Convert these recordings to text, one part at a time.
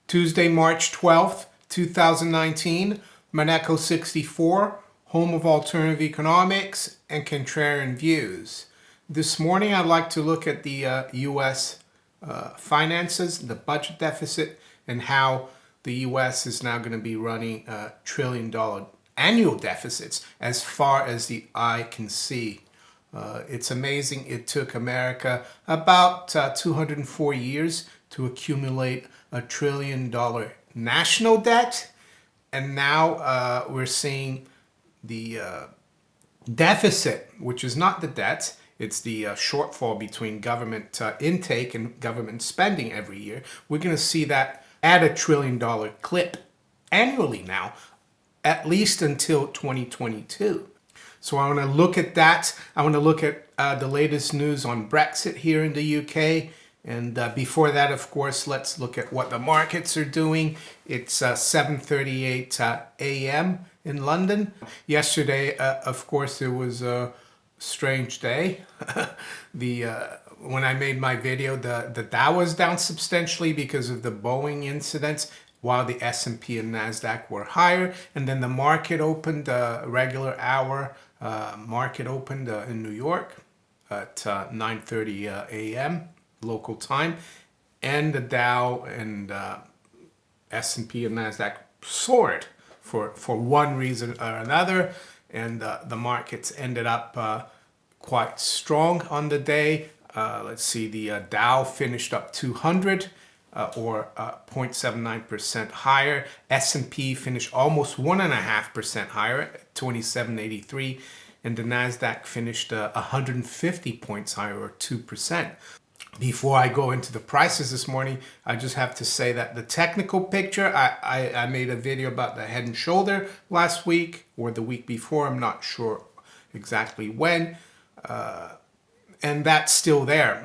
Tuesday, March 12th, 2019, Maneco 64, home of alternative economics and contrarian views. This morning, I'd like to look at the U.S. Finances, the budget deficit, and how the U.S. is now going to be running $1 trillion annual deficits as far as the eye can see. It's amazing. It took America about 204 years to accumulate $1 trillion national debt, and now we're seeing the deficit, which is not the debt, it's the shortfall between government intake and government spending every year. We're going to see that at $1 trillion clip annually now, at least until 2022. So I want to look at that. I want to look at the latest news on Brexit here in the UK. And before that, of course, let's look at what the markets are doing. It's 7:38 a.m. in London. Yesterday, of course, it was a strange day. When I made my video, the Dow was down substantially because of the Boeing incidents, while the S&P and NASDAQ were higher. And then the market opened, regular hour market opened in New York at 9:30 a.m. local time, and the Dow and S&P and NASDAQ soared for one reason or another, and the markets ended up quite strong on the day. Let's see, the Dow finished up 200 or 0.79% higher. S&P finished almost 1.5% higher at 2783, and the NASDAQ finished 150 points higher or 2%. Before I go into the prices this morning, I just have to say that the technical picture, I made a video about the head and shoulder last week or the week before, I'm not sure exactly when, and that's still there.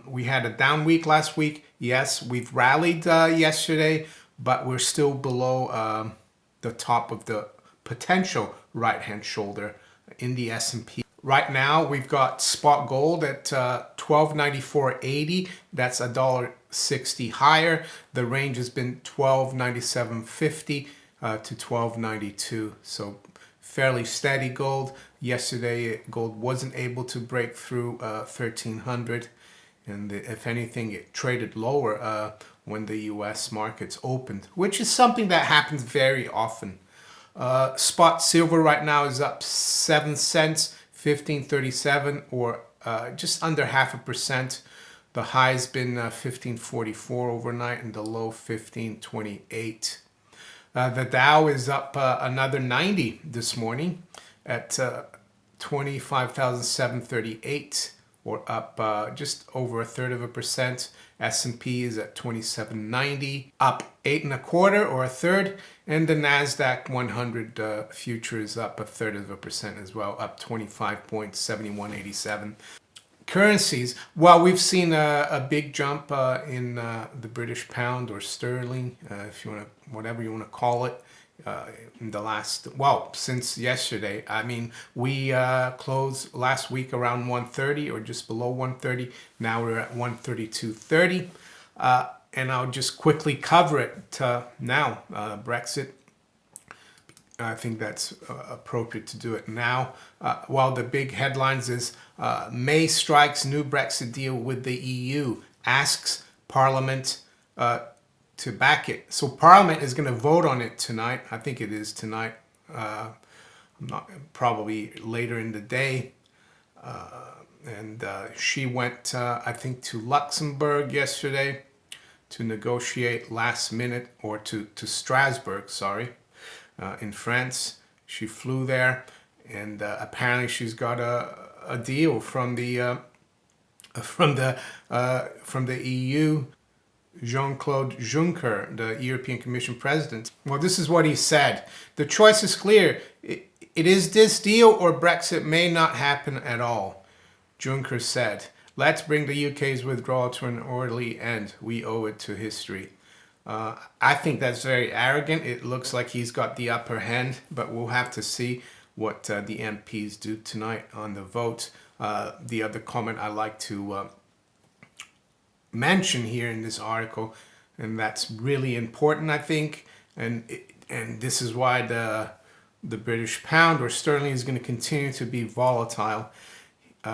We had a down week last week. Yes, we've rallied yesterday, but we're still below the top of the potential right-hand shoulder in the S&P. Right now, we've got spot gold at $1294.80. That's $1.60 higher. The range has been $1297.50 to $1292. So fairly steady gold. Yesterday, gold wasn't able to break through 1300. And if anything, it traded lower when the U.S. markets opened, which is something that happens very often. Spot silver right now is up 7 cents. 1537, or just under 0.5%. The high's been 1544 overnight and the low 1528. The Dow is up another 90 this morning at 25,738, or up just over 1/3%. S&P is at 2790, up 8 1/4 or 1/3, and the NASDAQ 100 future is up 1/3% as well, up 25.7187. Currencies, while we've seen a big jump in the British pound or sterling, if you want to, whatever you want to call it, in the last, well, since yesterday. I mean, we closed last week around 130 or just below 130. Now we're at 132.30. And I'll just quickly cover it now. Brexit, I think that's appropriate to do it now. While the big headlines is May strikes new Brexit deal with the EU, asks Parliament to back it. So Parliament is going to vote on it tonight. I think it is tonight. Probably later in the day. And she went, I think, to Luxembourg yesterday to negotiate last minute, or to Strasbourg, sorry, in France. She flew there, and apparently she's got a deal from the EU. Jean-Claude Juncker, the European Commission president. Well, this is what he said. The choice is clear. It is this deal or Brexit may not happen at all. Juncker said, let's bring the UK's withdrawal to an orderly end. We owe it to history. I think that's very arrogant. It looks like he's got the upper hand, but we'll have to see what the MPs do tonight on the vote. The other comment I like to mention here in this article and that's really important, I think. And this is why the British pound or sterling is going to continue to be volatile.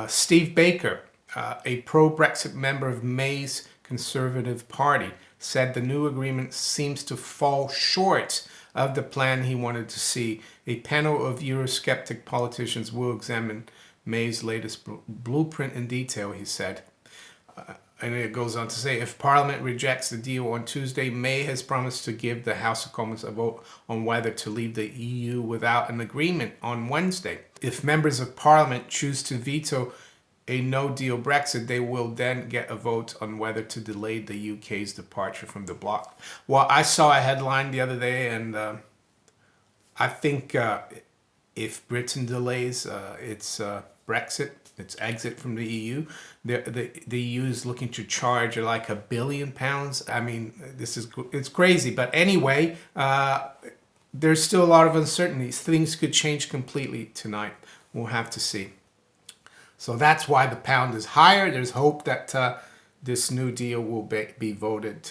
Steve Baker, a pro-Brexit member of May's Conservative Party, said the new agreement seems to fall short of the plan he wanted to see. A panel of Eurosceptic politicians will examine May's latest blueprint in detail, he said. And it goes on to say, if Parliament rejects the deal on Tuesday, May has promised to give the House of Commons a vote on whether to leave the EU without an agreement on Wednesday. If members of Parliament choose to veto a no-deal Brexit, they will then get a vote on whether to delay the UK's departure from the bloc. Well, I saw a headline the other day, and I think if Britain delays its Brexit, its exit from the EU, the EU is looking to charge like £1 billion. I mean, it's crazy. But anyway, there's still a lot of uncertainties. Things could change completely tonight. We'll have to see. So that's why the pound is higher. There's hope that this new deal will be voted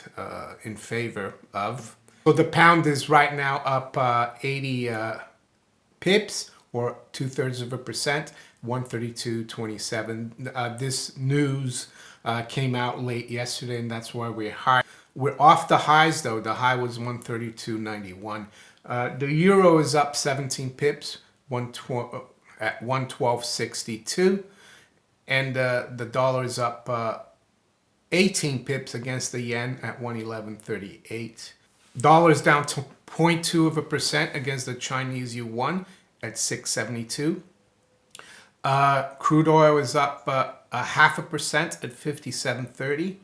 in favor of. So the pound is right now up 80 pips, or 2/3%, 132.27. This news came out late yesterday, and that's why we're high. We're off the highs, though. The high was 132.91. The euro is up 17 pips, at 112.62. And the dollar is up 18 pips against the yen at 111.38. Dollar is down to 0.2% against the Chinese yuan at 672. Crude oil is up 0.5% at 57.30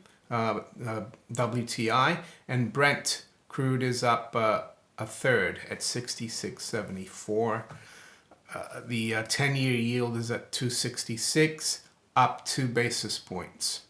WTI, and Brent crude is up 1/3 at 66.74. The 10-year yield is at 2.66, up 2 basis points.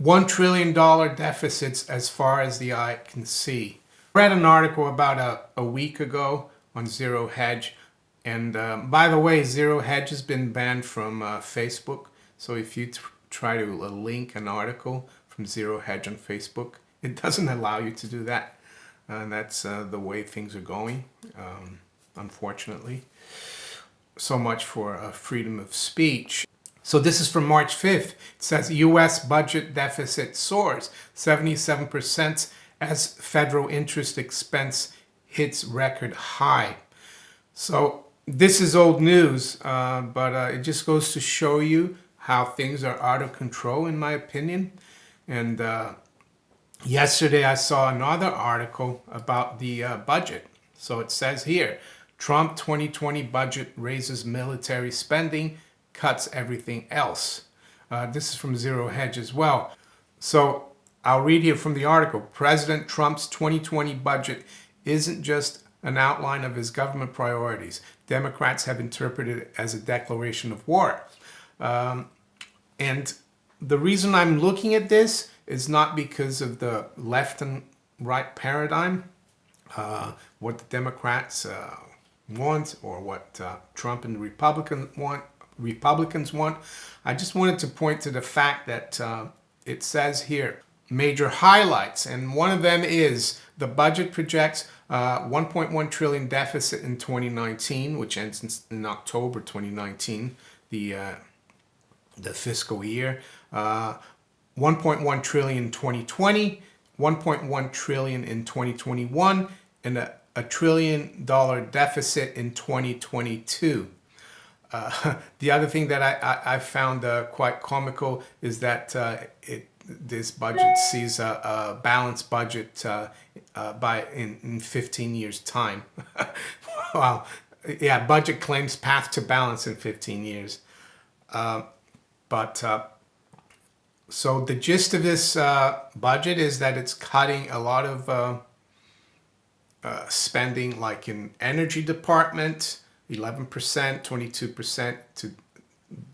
$1 trillion deficits as far as the eye can see. I read an article about a week ago on Zero Hedge. And by the way, Zero Hedge has been banned from Facebook. So if you try to link an article from Zero Hedge on Facebook, it doesn't allow you to do that. And that's the way things are going, unfortunately. So much for freedom of speech. So this is from March 5th. It says U.S. budget deficit soars 77% as federal interest expense hits record high. So this is old news, but it just goes to show you how things are out of control, in my opinion. And yesterday I saw another article about the budget. So it says here, Trump 2020 budget raises military spending, cuts everything else. This is from Zero Hedge as well. So I'll read here from the article. President Trump's 2020 budget isn't just an outline of his government priorities. Democrats have interpreted it as a declaration of war. And the reason I'm looking at this is not because of the left and right paradigm, what the Democrats want, or what Trump and the Republicans want. I just wanted to point to the fact that it says here, major highlights, and one of them is the budget projects 1.1 trillion deficit in 2019, which ends in October 2019, the fiscal year. 1.1 trillion in 2020, 1.1 trillion in 2021, and a $1 trillion deficit in 2022. The other thing that I found quite comical is that this budget sees a balanced budget in 15 years' time. Wow. Yeah, budget claims path to balance in 15 years. So the gist of this budget is that it's cutting a lot of spending, like in energy department, 11%, 22% to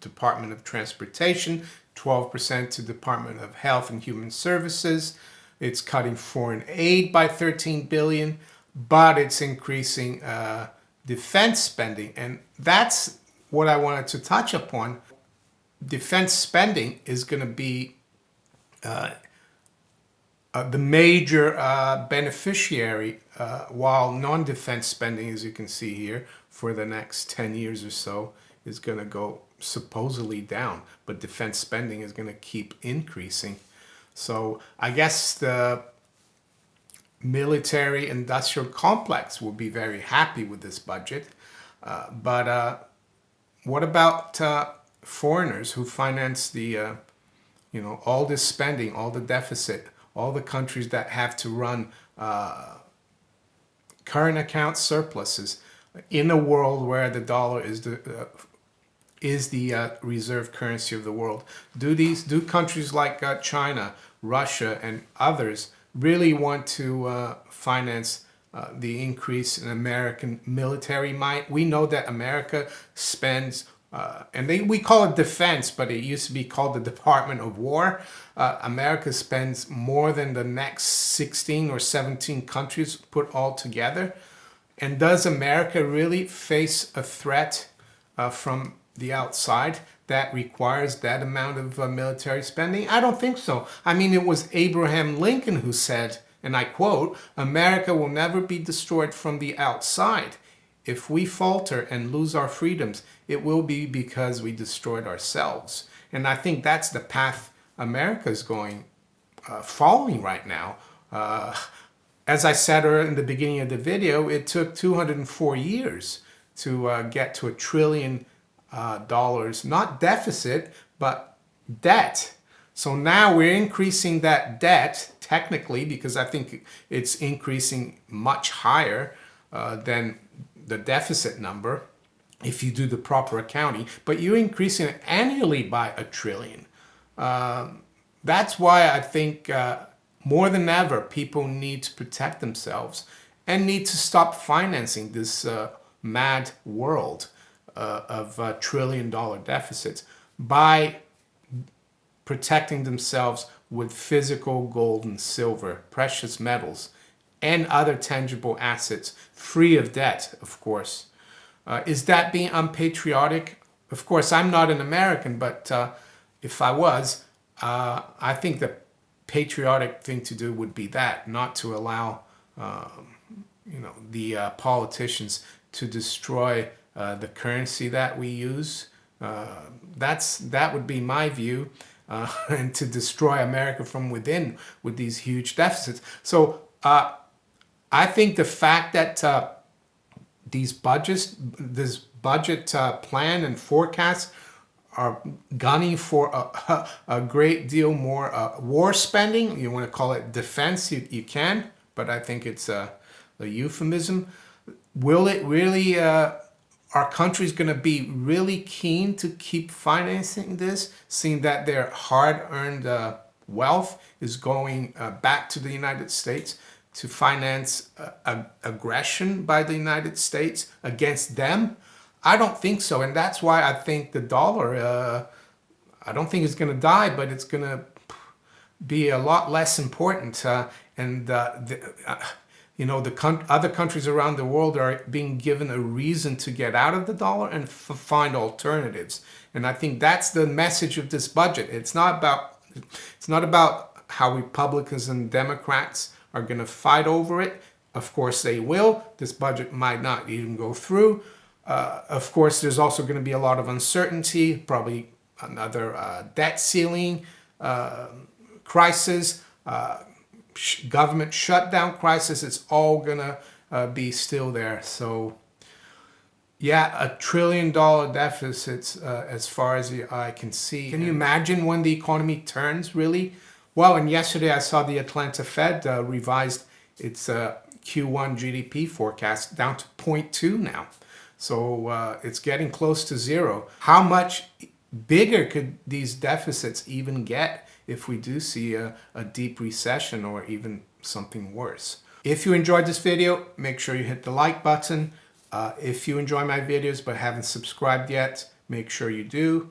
Department of Transportation, 12% to Department of Health and Human Services. It's cutting foreign aid by $13 billion, but it's increasing defense spending. And that's what I wanted to touch upon. Defense spending is going to be the major beneficiary, while non-defense spending, as you can see here, for the next 10 years or so is going to go supposedly down, but defense spending is going to keep increasing. So I guess the military industrial complex will be very happy with this budget. But what about foreigners who finance the, all this spending, all the deficit, all the countries that have to run current account surpluses in a world where the dollar is the reserve currency of the world? Do countries like China, Russia, and others really want to finance the increase in American military might? We know that America spends, and we call it defense, but it used to be called the Department of War. America spends more than the next 16 or 17 countries put all together. And does America really face a threat from the outside that requires that amount of military spending? I don't think so. I mean, it was Abraham Lincoln who said, and I quote, "America will never be destroyed from the outside. If we falter and lose our freedoms, it will be because we destroyed ourselves." And I think that's the path America is following right now. As I said in the beginning of the video, it took 204 years to get to $1 trillion, not deficit, but debt. So now we're increasing that debt, technically, because I think it's increasing much higher than the deficit number if you do the proper accounting, but you're increasing it annually by $1 trillion. That's why I think more than ever, people need to protect themselves and need to stop financing this mad world of $1 trillion deficits by protecting themselves with physical gold and silver, precious metals, and other tangible assets, free of debt, of course. Is that being unpatriotic? Of course, I'm not an American, but if I was, I think the patriotic thing to do would be that, not to allow the politicians to destroy the currency that we use. That would be my view, and to destroy America from within with these huge deficits. So I think the fact that this budget plan and forecast are gunning for a great deal more war spending. You want to call it defense, you can, but I think it's a euphemism. Will it really, are countries going to be really keen to keep financing this, seeing that their hard-earned wealth is going back to the United States to finance aggression by the United States against them? I don't think so, and that's why I think the dollar, I don't think it's going to die, but it's going to be a lot less important. The other countries around the world are being given a reason to get out of the dollar and find alternatives. And I think that's the message of this budget. It's not about how Republicans and Democrats are going to fight over it. Of course they will. This budget might not even go through. Of course, there's also going to be a lot of uncertainty, probably another debt ceiling crisis, government shutdown crisis. It's all going to be still there. So, yeah, $1 trillion deficits as far as the eye can see. Can you imagine when the economy turns, really? Well, and yesterday I saw the Atlanta Fed revised its Q1 GDP forecast down to 0.2 now. So it's getting close to zero. How much bigger could these deficits even get if we do see a deep recession or even something worse? If you enjoyed this video, make sure you hit the like button. If you enjoy my videos but haven't subscribed yet, make sure you do.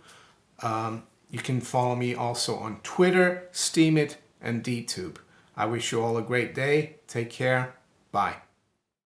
You can follow me also on Twitter, Steemit, and DTube. I wish you all a great day. Take care. Bye.